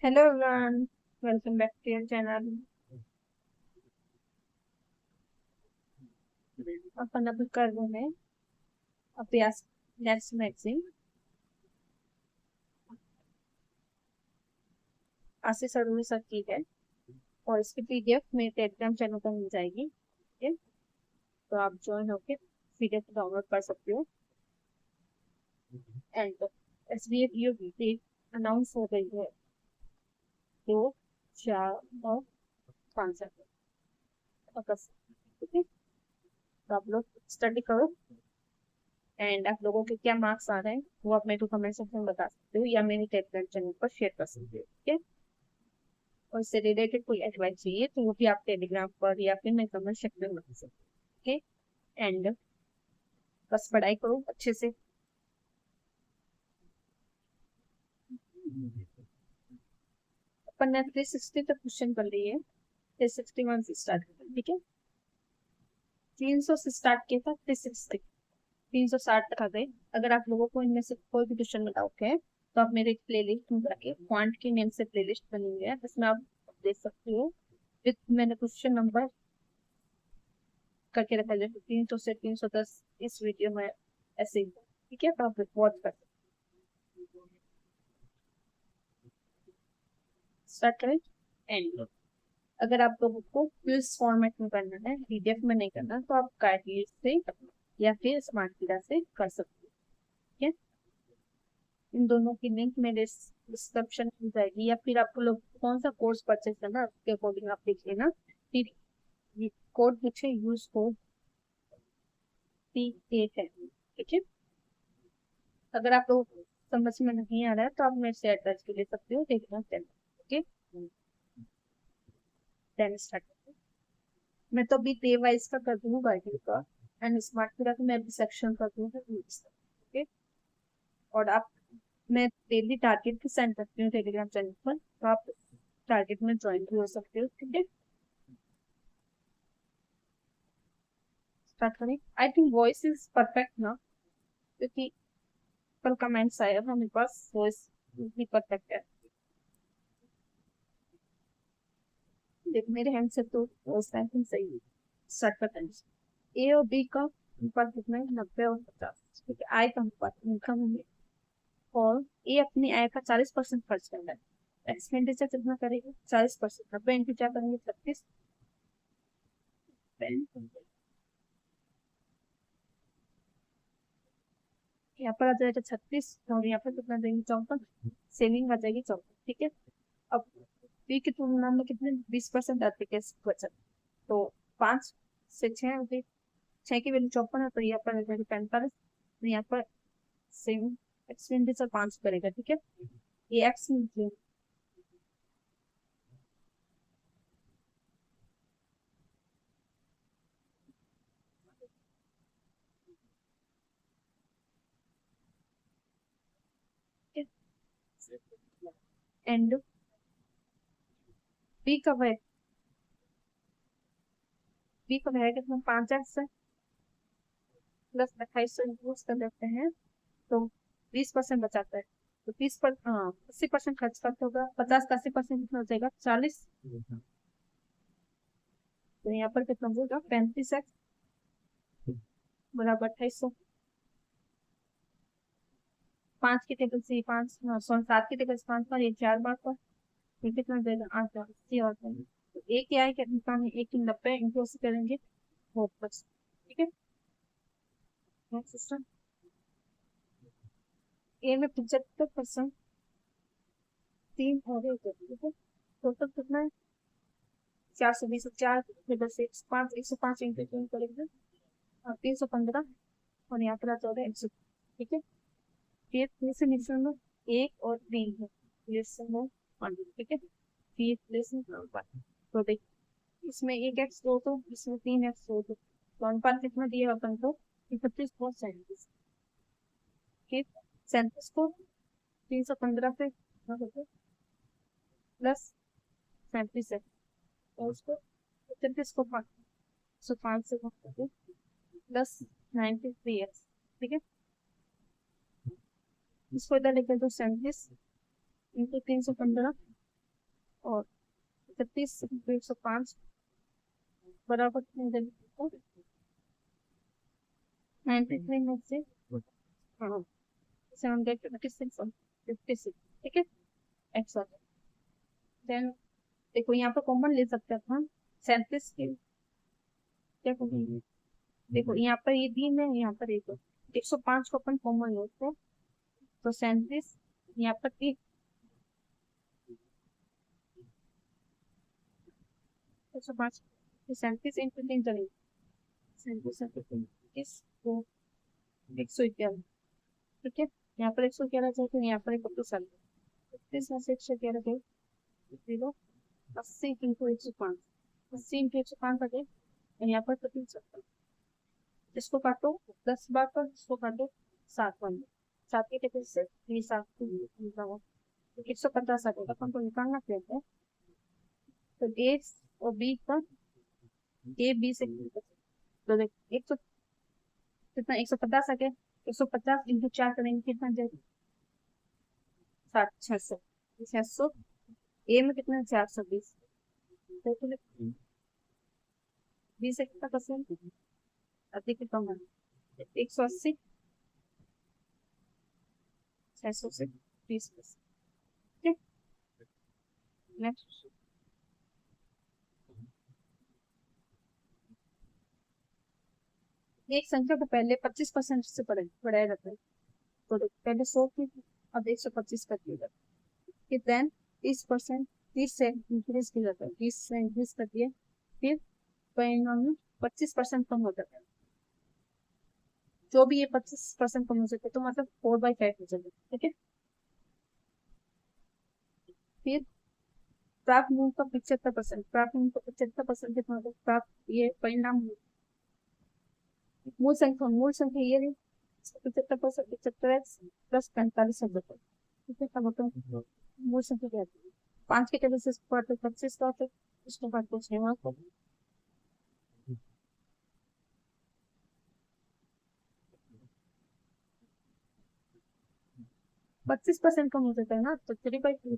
Hello everyone, welcome back to your channel. अपन अभी कर रहे हैं अभ्यास next magazine Ashish Arora sir की है और इसकी पीडीएफ मेरे टेलीग्राम चैनल पर मिल जाएगी। ठीक है, तो आप ज्वाइन होके पीडीएफ डाउनलोड कर सकते हो। And SBF you date announce हो गई है 2, 4 और 5 अगस्त। ठीक है, तो आप लोग स्टडी करो एंड आप लोगों के क्या मार्क्स आ रहे हैं वो आप मेरे को कमेंट सेक्शन में बता सकते हो या मेरे टेलीग्राम चैनल पर शेयर कर सकते हो। ठीक है, और इससे रिलेटेड कोई एडवाइस चाहिए तो वो भी आप टेलीग्राम पर या फिर मैं कमेंट सेक्शन में बता सकते हो। ओके, एंड बस पढ़ाई करो अच्छे से। अपन ने 360 तक क्वेश्चन कर लिए, 361 से स्टार्ट कर। ठीक है, 300 से स्टार्ट किया था, 360 360 तक आ गए। अगर आप लोगों को इनमें से कोई भी क्वेश्चन में डाउट है तो आप मेरे प्लेलिस्ट में जाके क्वांट के नेम से प्लेलिस्ट बनी हुई है, जिसमें आप देख सकते हो। विथ मैंने क्वेश्चन नंबर करके रखा है, जैसे 300 से 310 इस वीडियो में ऐसे ही। ठीक है, तो आप वॉच कर स्टार्ट करें। एंड अगर आप लोगों को क्विज फॉर्मेट में करना है, पीडीएफ में नहीं करना, तो आप काइट से या फिर स्मार्ट कीड़ा से कर सकते हो। ठीक है, इन दोनों की लिंक मेरे डिस्क्रिप्शन में मिल जाएगी, या फिर आपको लोग कौन सा कोर्स परचेज करना उसके अकॉर्डिंग आप लिख लेना। फिर कोड पूछे, यूज कोड P8 है। ठीक है, अगर आप लोग समझ में नहीं आ रहा है तो आप मेरे से एड्रेस भी ले सकते हो, देखना चैनल। Okay, then start. मैं तो अभी डे वाइज का कर दूँ गाइडिंग का, एंड स्मार्ट पूरा तो मैं अभी सेक्शन कर दूँ। ओके, और आप मैं डेली टारगेट भी सेंड करती हूँ टेलीग्राम चैनल पर, तो आप टारगेट में ज्वाइन भी हो सकते हो। ठीक है, स्टार्ट करें। I think voice is perfect ना, क्योंकि कल कमेंट्स आया था मेरे पास, वॉइस भी परफेक्ट है। देख मेरे हैंड से तो वॉइस टाइपिंग सही है। स्टार्ट करते हैं। ए और बी का अनुपात कितना है? 90 और 50। ठीक है, आय का अनुपात इनकम है, और ए अपनी आय का 40% खर्च कर रहा है। एक्सपेंडिचर कितना करेगा? 40%। 90 इंटू क्या करेंगे? 36। यहाँ पर आ जाएगा 36, और यहाँ पर कितना देंगे? 54। सेविंग आ जाएगी 54। ठीक है, अब बी की तुलना में कितने 20% आते कैसे बचत? तो 5 से 6 होगी। 6 की वैल्यू 54 है, तो यहाँ पर आ जाएगा 45। तो यहाँ पर सेविंग एक्सपेंडिचर 5 करेगा। ठीक है, ये एक्स एंड बी का है, बी का है कितना? 5 एक्स प्लस 2800 इंक्लूड कर देते हैं, तो 20% बचाता है। तो 30 पर 80% खर्च करते होगा, 50 का 80% कितना हो जाएगा? 40। तो यहाँ पर कितना होगा? 35x बराबर 2800। 5 की टेबल से 5, सॉरी 7 की टेबल से 5 पर, ये 4 बार पर, ये कितना देगा? 8 80 और तो एक ही आए कितना है? 1 की 90 इंटू 80 करेंगे, 4+। ठीक है, नेक्स्ट सिस्टम। ए में 75%, 3 हो गए। ठीक है, टोटल कितना है? 420। 4 टेबल से 5, 105 इंटू 3 करेंगे, 315। और यहाँ पर आ जाएगा 100। ठीक है, फिर से नीचे में एक और 3 है, लेसन है 1। ठीक है, फिर लेसन 1। तो देख, इसमें एक एक्स दो, तो इसमें 3x दो, तो अनुपात कितना दिया अपन को? 31 और 37। फिर 37 को 315 से प्लस 37 है, और उसको 33 को 505 से प्लस 93x। ठीक है, इसको इधर लेकर तो 37 इंटू 315 और 31/105 बराबर कितने देंगे? 93 में से हाँ 726 ठीक है। एक्स देन देखो यहाँ पर कॉमन ले सकते हैं हम 37 के क्या करेंगे? देखो यहाँ पर ये 3 है, यहाँ पर 105 को अपन कॉमन लेते हैं तो 37 यहाँ पर 3 105 37 इंटू 3 करेंगे 37 को 111 ठीक है। यहाँ पर 111 जाए तो यहाँ पर 31 में से 111 गए 0 80 इंटू 105 80 इंटू 105 आ गए और यहाँ पर 70 इसको काटो 10 बार पर इसको काटो 7 बार 7 के टेबल से ये 7 150 आ जाएगा अपन को निकालना कहते हैं तो ए और बी का ए बी से तो देख 100 कितना 150 आ गया 150 इंटू 4 करेंगे कितना जाएगा 600 600 ए में कितना 420 तो 20 से कितना परसेंट अधिक कम है 180 600 से 20%। ठीक है नेक्स्ट एक संख्या को पहले 25% से बढ़ाया जाता है तो पहले 100 की अब 125 कर दिया जाता है फिर देन 30% 30 से इंक्रीज किया जाता है 20 से इंक्रीज कर दिया फिर परिणाम में 25% कम हो जाता है जो भी ये 25% कम हो जाता है तो मतलब 4/5 हो जाता है ठीक है। फिर प्राप्त मूल्य का 75% प्राप्त मूल्य का 75% कितना होगा प्राप्त ये परिणाम मूल संख्या ये है 75% 75x प्लस 45 ठीक है तब होता मूल संख्या क्या आती है 5 के टेबल से इसको काटो 25 का होता है इसको काटो 6 मार्क 25% कम हो जाता है ना तो 3/2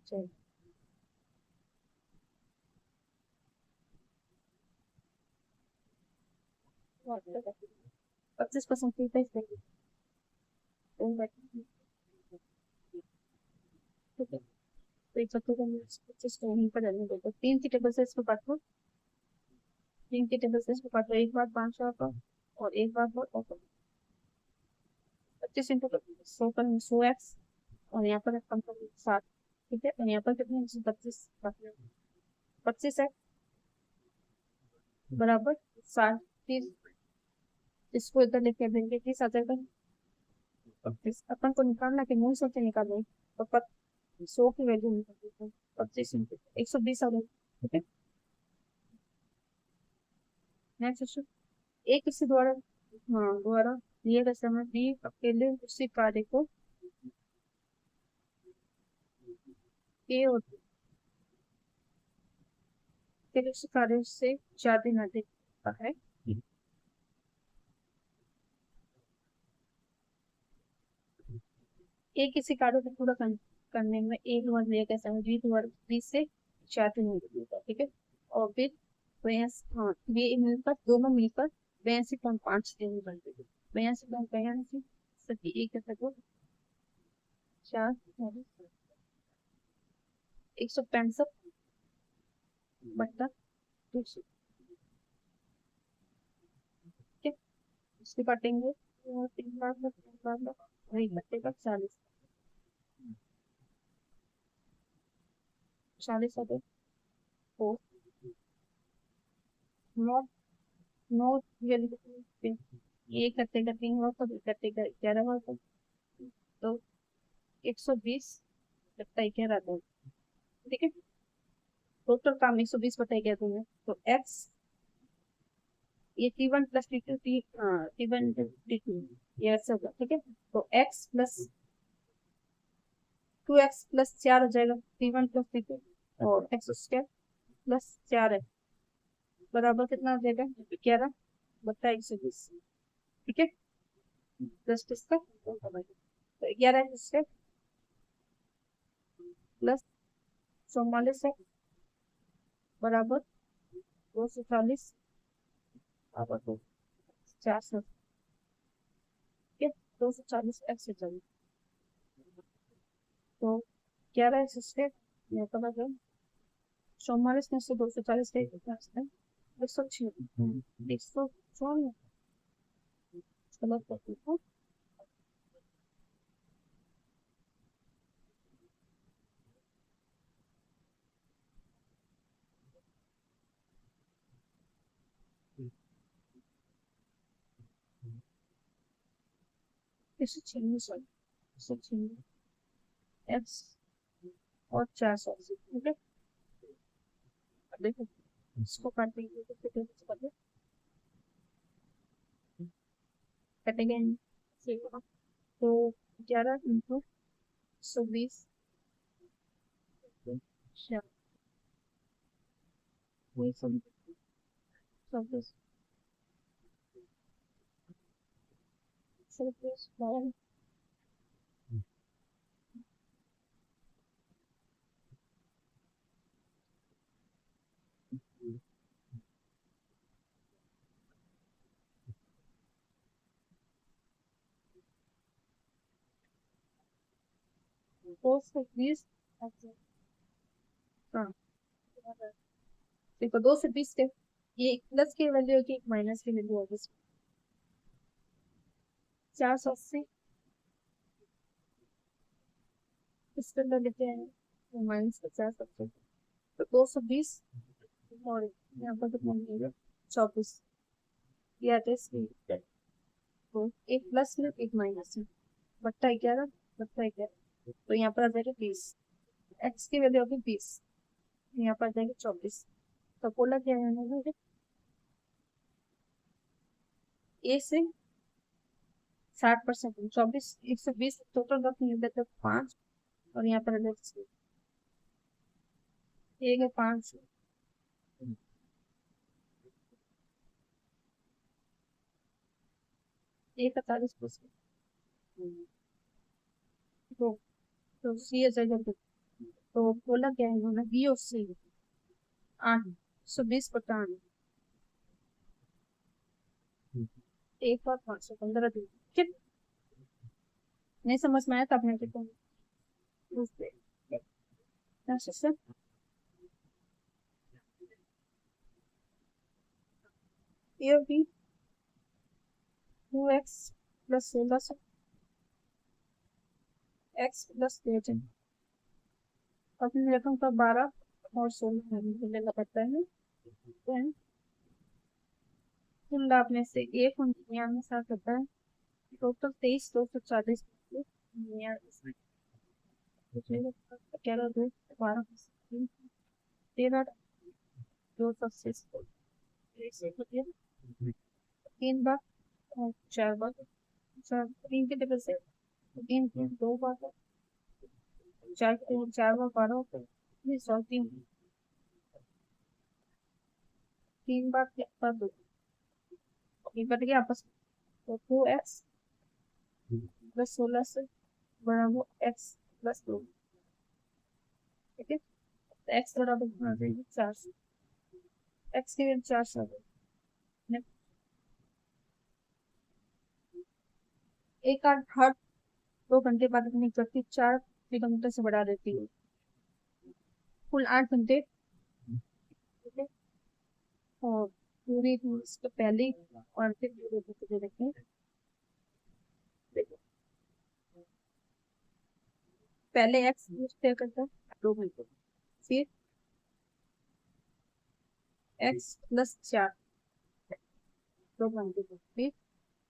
चाहिए 25% 3/2 ठीक है तो एक बच्चे का 25 को वहीं पर रहने देते 3 की टेबल से इसको काटो 3 की टेबल से इसको काटो एक बार 500 का और एक बार 25 इंटू 100 पर 100x और यहाँ पर कम कर 7 ठीक है और यहाँ पर कितने 25 25 है बराबर 60 30 इसको इधर लेके देंगे 30 आ जाएगा 25 अपन को निकालना कि मूल संख्या निकालें तो 100 की वैल्यू निकाल 25 इंटू 120 आ जाएगा ठीक है। नेक्स्ट क्वेश्चन एक किसी द्वारा द्वारा दिए गए समय बी अकेले उसी कार्य को ए और फिर उस कार्य से 4 दिन अधिक का है एक किसी कार्य को पूरा करने में एक वर्ष दिया गया समय 20 से 4 दिन लगेगा ठीक है और फिर हाँ ये मिलकर दोनों मिलकर 82.5 दिन बन गए 82.5 सभी एक को 4 165 बट्टा 200 ठीक है इसके काटेंगे 3 बार वही बटेगा 40 आ गए तो 9 9 ये करते करते 3 तो करते 11 बार तो 120 बट्टा 11 आता है ठीक है टोटल काम 120 बटा 11 है तो x ये T1 plus T2 T1 T2 ये ऐसा होगा ठीक है तो x प्लस 2x प्लस 4 हो जाएगा T1 प्लस T2 और x स्क्वायर प्लस 4 है बराबर कितना हो जाएगा 11 बटा 120 ठीक है प्लस किसका तो 11 स्क्वायर प्लस 44 है बराबर 240 बराबर 400, ठीक है। 240 एक्स से चाहिए तो 11 एक्स से यहाँ पर लगे 44 में से 240 है 106 114 गलत करती हूँ। इसे छीनिए सॉरी इसे छीनिए एक्स और 400, ठीक है। देखो इसको काट देंगे तो फिर कटेंगे तो 11 इंटू 120 वही सब 24 12 220। हाँ देखो 220 थे, ये एक प्लस की वैल्यू होगी एक माइनस की वैल्यू होगी। 480 इसके अंदर लेते हैं तो -50 तो 220 और यहाँ पर कितना मिलेगा 24 ये आता है तो एक प्लस में एक माइनस में बट्टा 11 बट्टा 11 तो यहाँ पर आ जाएगा 20 एक्स की वैल्यू होगी 20 यहाँ पर आ जाएगा 24 तो बोला क्या है ए से 60% 24 120 टोटल रख मिल जाता है 5 और यहाँ पर एक है 5 41%। तो सी है जगह पे तो बोला क्या है इन्होंने बी और सी 8 120 बटा 8 एक और 515 दिन ठीक। नहीं समझ में आया तब मैं देखो ए और B 2x plus 16 x plus 13 अपनी रकम का 12 और 16 मिलेगा पड़ता है कुल लाभ में से एक 99 होता है टोटल 23 240 ग्यारह 2 12 13 280 3 बार और 4 बार 3 के टेबल से 3 2 बार 4 बार 12 3 बार 2 ये बट गया आपस तो 2x प्लस 16 से बराबर x प्लस 2 ठीक है। तो x बराबर कितना आ जाएगी 400 x की वैल्यू 400 एक आठ हर 2 घंटे बाद अपनी गति 4 किलोमीटर से बढ़ा देती है कुल 8 घंटे ठीक है। और पूरी इसके पहले और अंतिम दे देते हैं देखो पहले एक्स तय करता है 2 घंटे फिर एक्स प्लस 4 2 घंटे फिर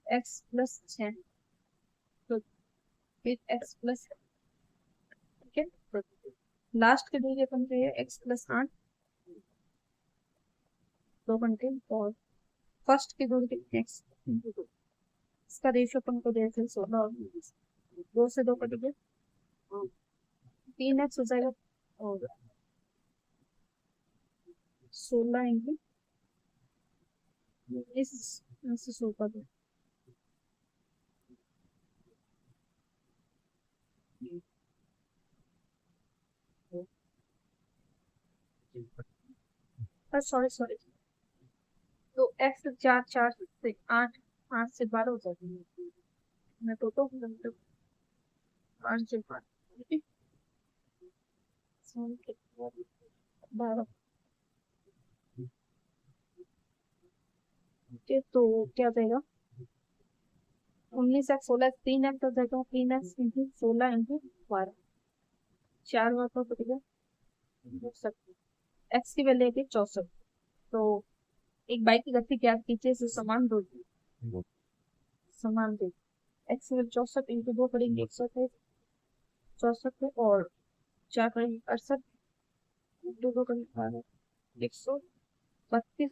एक्स प्लस 6 तो फिर एक्स प्लस ठीक है। लास्ट के दूरी अपन है एक्स प्लस 8 2 घंटे और फर्स्ट की दूरी कितनी एक्स इसका रेशियो अपन को देते हैं 16 और 2 से 2 कट गया 3x हो जाएगा और 16 इंटू इस 100 का दो सॉरी सॉरी, तो एक्स 4, 4 से 8, 8 से 12 हो जाती है। मैं तो 8 से 12, ठीक है, 12, ठीक है, तो क्या जाएगा, 19 एक्स 16, 3 एक्स हो जाएगा, 3 एक्स इंटू 16 इंटू 12, 4 बार तो बचेगा, एक्स की वैल्यू है 64। तो एक बाइक की गति क्या पीछे से समान दो एक्स में 64 इंटू 2 करेंगे 100 है, 64 है, और 4 करेंगे 68, इंटू 2 करेंगे 132,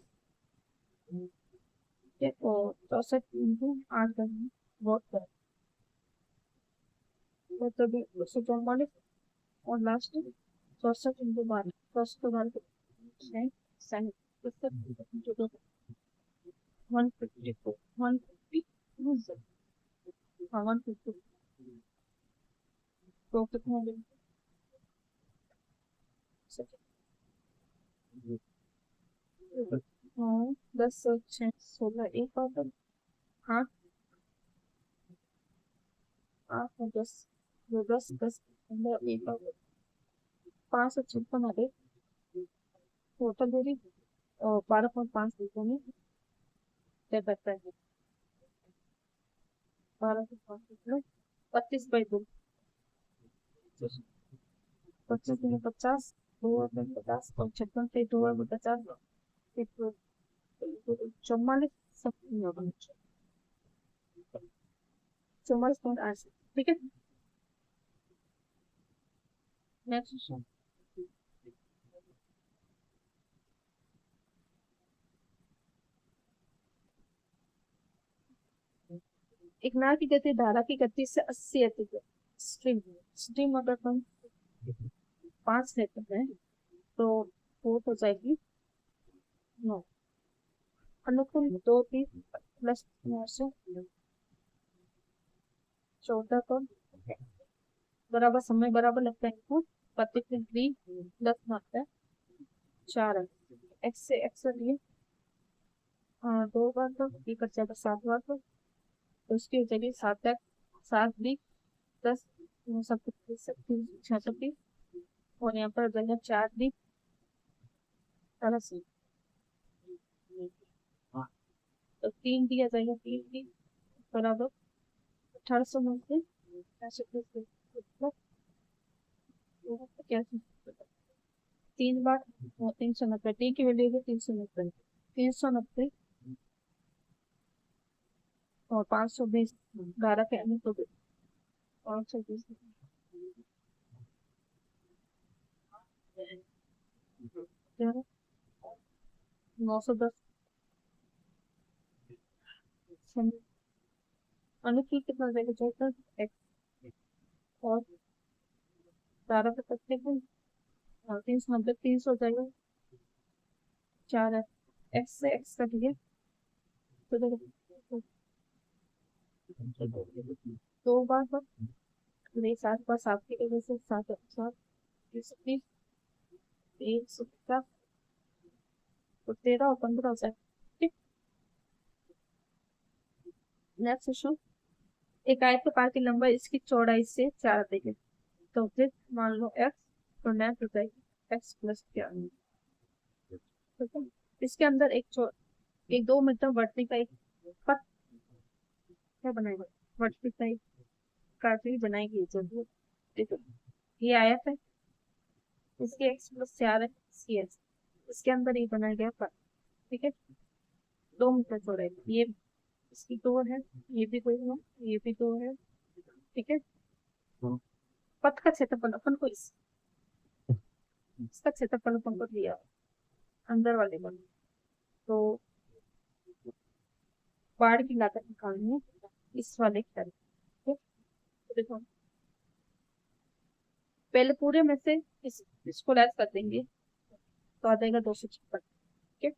ठीक है, और 64 इंटू 8 करेंगे बहुत है, तो तभी 244, और लास्ट 64 इंटू 12, 64 7 इंटू 2, 154, 150, हाँ 150, तो कितना हो गया? हाँ 10 6 16, एक और 8, 8 और 10, 10 10 15, एक और 556 आ गए टोटल दूरी, और 12.5 मीटर में तय करता है, 12.5 25/2, 25 2 और 50, और 56 से 2 और 50, 44, 44.8, ठीक है। नेक्स्ट, एक नाव की गति धारा की गति से 80 अधिक है। स्ट्रीम, स्ट्रीम अगर हम 5 लेते हैं तो वो हो जाएगी 9, अनुकूल 2 3 प्लस 9 से 14 पर बराबर समय बराबर लगता है, इनको प्रतिक्रिया 3 प्लस आता है 4 है, एक्स से एक्स लिए 2 बार तो बी कट जाएगा 7 बार, तो उसकी हो जाएगी 7 एक्स 7 बी प्लस 36, और यहाँ पर हो जाएगा 4 बी 18, तो 3 दिया जाएगा, 3 बी बराबर 1800 में से 3 बार 390, टी की वैल्यू है 390, 390 और 520, 12 के अन्य तो 520, 910, अनुकूल कितना देगा, 14 एक्स, और 12 पे करते हैं, 390, 300 हो जाएगा 4 एक्स से एक्स कट गया, तो देखो 2 बार पर नहीं, 7 बार 7 की वजह से 7 7 130, 150, तो 13 और 15 हो जाए, ठीक। नेक्स्ट क्वेश्चन, एक आयताकार की लंबाई इसकी चौड़ाई से 4 अधिक है, तो फिर मान लो एक्स, तो नेक्स्ट हो जाएगी एक्स प्लस 4, ठीक है। इसके अंदर एक 2 मीटर वर्ती का एक पथ क्या बनाएगा, वर्ती का एक कार्टिल बनाएगी जरूर, ठीक है। ये आयत है, इसके एक्स प्लस 4 है, इसकी एक्स, इसके अंदर ये बनाया गया पथ, ठीक है, 2 मीटर चौड़ाई, ये इसकी 2 है, ये भी 2 है, ये भी 2 है, ठीक है। पथ का क्षेत्रफल अपन को इसका क्षेत्रफल अपन को दिया अंदर वाले को, तो बाढ़ की लागत निकालनी है इस वाले की तरफ, ठीक है? तो देखो पहले पूरे में से इसको लेस कर देंगे, तो आ जाएगा 256, ठीक है।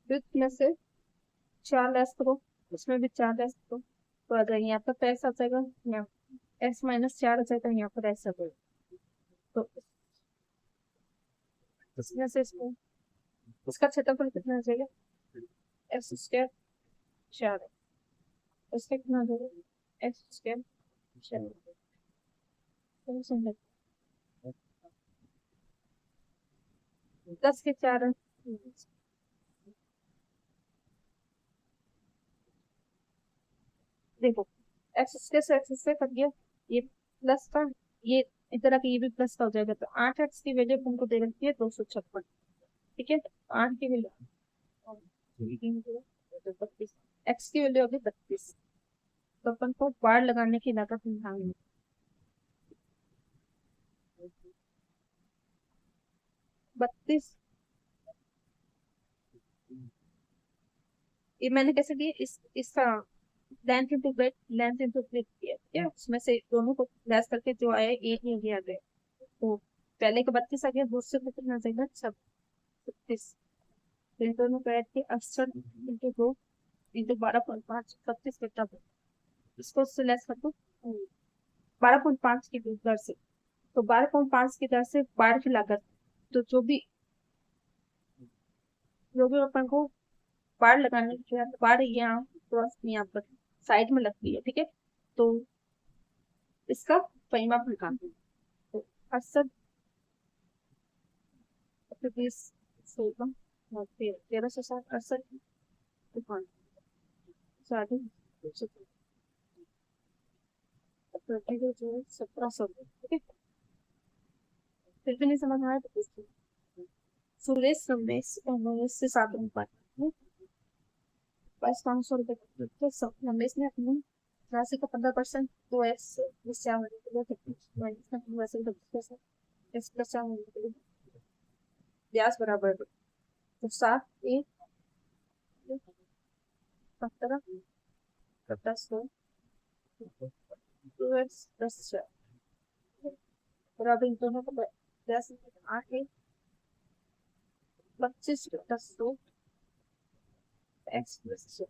फिर में से 4 लेस करो, इसमें भी 4 लेस करो, तो आ जाएगा यहाँ पर ऐसा आ जाएगा, यहाँ एक्स माइनस 4 आ जाएगा, यहाँ पर ऐसा करो, तो इसमें से इसको इसका क्षेत्रफल कितना आ जाएगा, एक्स स्क्वायर 4, इसका कितना आ जाएगा, एक्स स्क्वायर 4, 10 के 4 देखो, एक्स स्क्वायर से एक्स स्क्वायर कट गया, ये प्लस का, ये इधर आके ये भी प्लस का हो जाएगा, तो 8x की वैल्यू तुमको दे रखी है 256, ठीक है, 8 की वैल्यू 32, एक्स की वैल्यू होगी 32, तो अपन को बार लगाने की लागत निकालनी है, 32, ये मैंने कैसे दिया, इसका length into breadth, length into breadth किया, ठीक है, उसमें से दोनों को लेस करके जो आया एक ही गया गया, तो पहले का 32 आ गया, दूसरे को कितना आ जाएगा 36, फिर दोनों को ऐड किया 68 इंटू 2 इंटू 12.5, 36 कितना, इसको उससे लेस कर दो 12.5 की दर से, तो 12.5 की दर से बाढ़ की लागत, तो जो भी अपन को बाढ़ लगाने की है, बाढ़ यहाँ क्रॉस यहाँ पर साइड में लगती है, ठीक है, तो इसका परिमाप निकालते हैं, तो 68 20 16 1360 68 साढ़े 1700, ठीक है, फिर भी नहीं समझ आया तो पूछिए। सुरेश रमेश रमेश से 7 दिन पाए, बस 500 रुपये, तो सब रमेश ने अपनी राशि का 15% तो एक्स इससे होने के लिए 30 वैसे 30% एक्स प्लस होने के लिए ब्याज बराबर, तो 7 1 17 10 टू एक्स प्लस 4 बराबर, इन दोनों को 10 8 1 25 10 2 एक्स प्लस 4,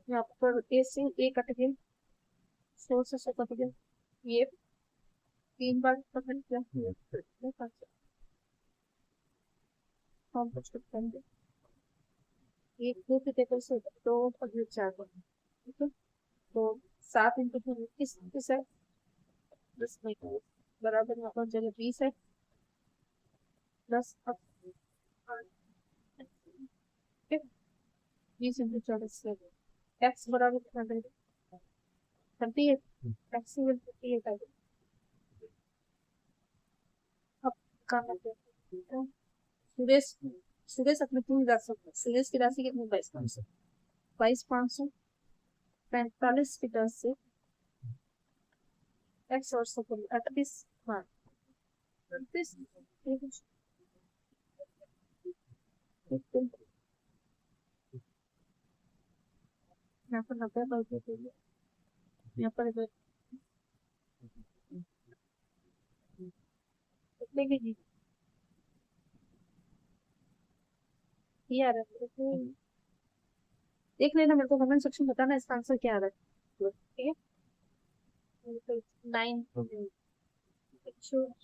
यहाँ पर ए से ए कट गया, 100 से 100 कट गया, ये 3 बार पकड़ गया, हम कुछ करेंगे, एक 2 के टेबल से 2 पकड़ 4 बार, ठीक है, तो 7 इंटू 2 21 है, 10 में बराबर यहाँ पर जगह 20 है, 10 अब 20 इंटू 40 से एक्स बराबर कितना देगा 38, एक्स इक्वल 38 आ गया, अब काम करते हैं, सुरेश सुरेश अपने पूरी राशि, सुरेश की राशि कितनी 22,500, 45 की दर से एक्स और 38 हाँ 38 यहाँ पर 90 पर यहाँ पर कितने की जी ये आ रहा है, देख लेना, मेरे को कमेंट सेक्शन बताना इसका आंसर क्या आ रहा है, ठीक है, 9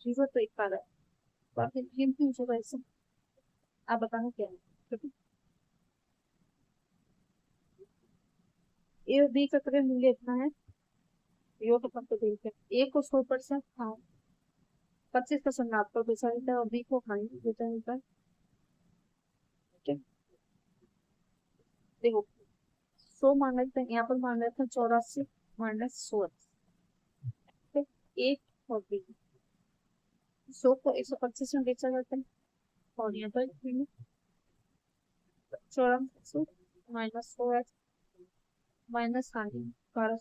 जीरो तो एक आ रहा है, बाकी गिनती जो वैसे आप बताना क्या है, ठीक है, ए और बी का क्रय मूल्य इतना है, यो तो पक्का देख है, ए को 100% हाँ 25% लाभ पर बेचा जाता है, और बी को हानि बेचा जाता है, ठीक है, देखो 100 मान लेते हैं, यहाँ पर मान लेते हैं 84 माइनस 100, ठीक है, ए और बी 100 को 125 में बेचा जाता है, और यहाँ पर 84 माइनस 100 माइनस हानि 1200,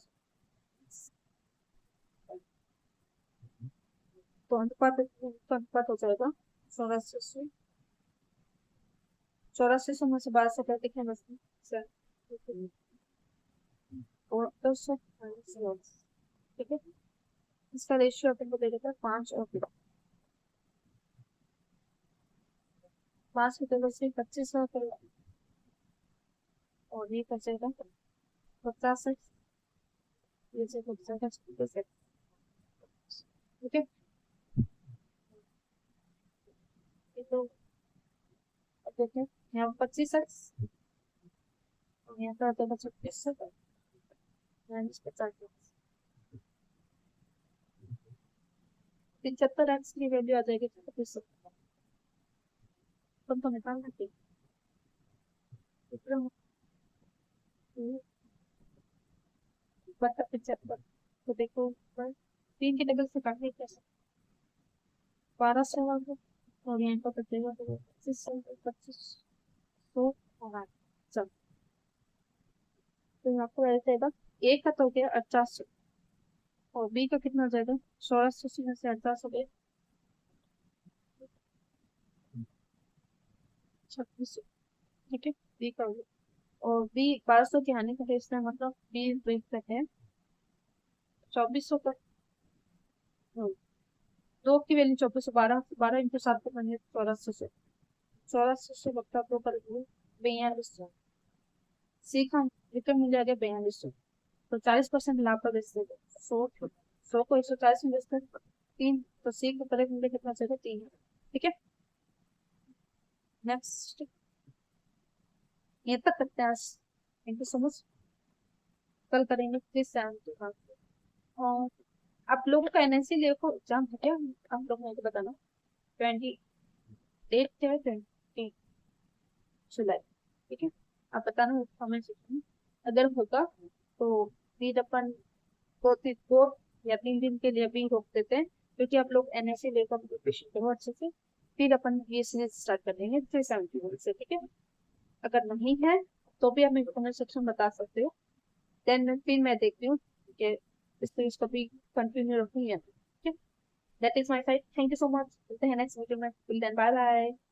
तो अनुपात हो जाएगा 84 में से 12 से क्या लिखें बस और 200 माइनस, ठीक है, इसका रेशियो अपन को दे देता है 5 और 5 की जगह से 25 और और ये कर जाएगा 50 से ये से 50 ओके। तो अब देखते हैं यहाँ 25x और यहाँ पर आता है 36 -50 75x की वैल्यू आ जाएगी 36 तो निकाल सकते बता 75 तो देखो 3 के डबल से काटने कैसे 1200 और यहाँ पर बचेगा 2500 और 8 चल तो आपको ऐसे आएगा ए का तो हो गया 88 और बी का कितना हो जाएगा 1600 से 88 हो गया 2600 ठीक है बी का हो गया और बी 1200 की हानि का है इसका मतलब बी ब्रेक तक है 2400 का दो की वैल्यू 2400 12 12 इंटू 7 को बने 1400 बट्टा दो कर 4200 सी का रिटर्न मिल जाएगा 4200 तो 40% लाभ का बेच देगा 100 को 140 में बेच कर 3 तो सी को करेक्ट मिले कितना चाहिए 3 ठीक है नेक्स्ट ये तक करते हैं आज थैंक यू सो मच कल करेंगे प्लीज सैम और आप लोगों का एनएससी देखो एग्जाम है क्या आप लोग मुझे बताना 28 है 20 जुलाई ठीक है आप बताना कमेंट सेक्शन में अगर होगा तो फिर अपन 2 या 3 दिन के लिए भी रोक देते हैं क्योंकि आप लोग एनएससी लेकर प्रिपरेशन करो अच्छे से फिर अपन ये सीरीज स्टार्ट कर देंगे 370 से ठीक है अगर नहीं है तो भी आप मेरे कमेंट सेक्शन में बता सकते हो देन फिर मैं देखती हूँ कि इस सीरीज को भी कंटिन्यू रखूँ या ठीक है that is my side thank you so much मिलते हैं नेक्स्ट वीडियो में टिल देन बाय बाय